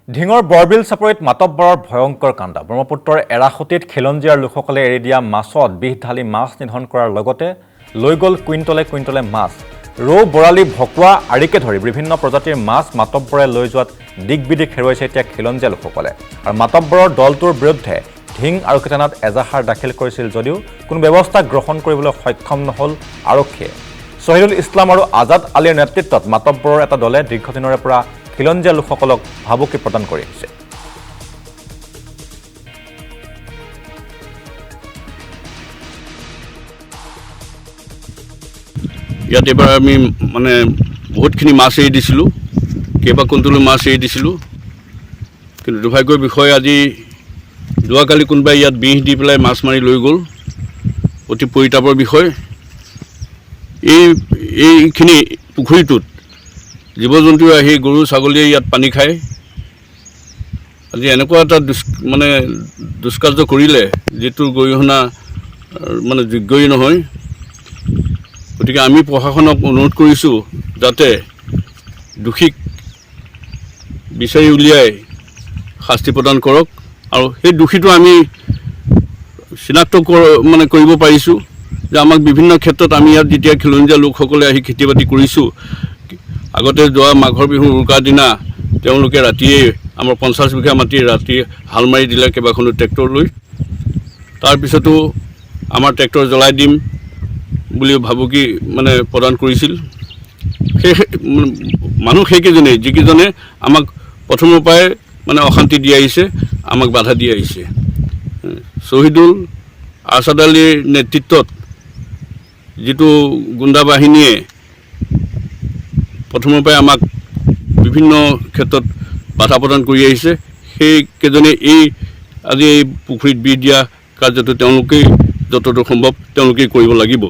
ঢিঙৰ বৰবিল চাপৰিত মাতব্বৰৰ ভয়ংকৰ কাণ্ড ব্ৰহ্মপুত্ৰৰ এৰাখতিত খিলঞ্জীয়াৰ লোকসকলে এৰি দিয়া মাছত বিষ ঢালি মাছ নিধন কৰাৰ লগতে লৈ গ'ল কুইণ্টলে মাছ ৰৌ বৰালি ভকুৱা আৰিকে ধৰি বিভিন্ন প্ৰজাতিৰ মাছ মাতব্বৰে লৈ যোৱাত দিগবিদিক হেৰুৱাইছে এতিয়া খিলঞ্জীয়া লোকসকলে আৰু মাতব্বৰৰ দলটোৰ বিৰুদ্ধে ঢিং আৰক্ষী থানাত এজাহাৰ দাখিল কৰিছিল যদিও কোনো ব্যৱস্থা গ্ৰহণ কৰিবলৈ সক্ষম নহ'ল আৰক্ষীয়ে শহীদুল ইছলাম আৰু আজাদ আলীৰ নেতৃত্বত মাতব্বৰৰ এটা দলে দীৰ্ঘদিনৰে পৰা খিলঞ্জীয়া লোকসকলক ভাবুকি প্ৰদান কৰি আহিছে ইয়াত এবাৰ আমি মানে বহুতখিনি মাছ এৰি দিছিলোঁ কেইবা কুইণ্টলো মাছ এৰি দিছিলোঁ কিন্তু দুৰ্ভাগ্যৰ বিষয় আজি যোৱাকালি কোনোবাই ইয়াত বিষ দি পেলাই মাছ মাৰি লৈ গ'ল অতি পৰিতাপৰ বিষয় এইখিনি পুখুৰীটোত জীৱ জন্তু আহি গৰু ছাগলীয়ে ইয়াত পানী খায় আজি এনেকুৱা এটা দুষ্কাৰ্য কৰিলে যিটো গৰিহণা মানে যোগ্যই নহয় গতিকে আমি প্ৰশাসনক অনুৰোধ কৰিছোঁ যাতে দোষীক বিচাৰি উলিয়াই শাস্তি প্ৰদান কৰক আৰু সেই দোষীটো আমি চিনাক্ত কৰিব পাৰিছোঁ যে আমাক বিভিন্ন ক্ষেত্ৰত আমি ইয়াত যেতিয়া খিলঞ্জীয়া লোকসকলে আহি খেতি বাতি কৰিছোঁ আগতে যোৱা মাঘৰ বিহুৰ উৰুকাৰ দিনা তেওঁলোকে ৰাতিয়ে আমাৰ 50 বিঘা মাটি ৰাতি হাল মাৰি দিলে কেইবাখনো ট্ৰেক্টৰ লৈ তাৰপিছতো আমাৰ ট্ৰেক্টৰ জ্বলাই দিম বুলি ভাবুকি প্ৰদান কৰিছিল সেই মানুহ সেইকেইজনে যিকেইজনে আমাক প্ৰথমৰ পৰাই অশান্তি দি আহিছে আমাক বাধা দি আহিছে শহীদুল আজাদ আলীৰ নেতৃত্বত যিটো গুণ্ডা বাহিনীয়ে প্ৰথমৰ পৰাই আমাক বিভিন্ন ক্ষেত্ৰত বাধা প্ৰদান কৰি আহিছে সেইকেইজনে আজি এই পুখুৰীত বিষ দিয়া কাৰ্যটো তেওঁলোকেই যতদূৰ সম্ভৱ তেওঁলোকেই কৰিব লাগিব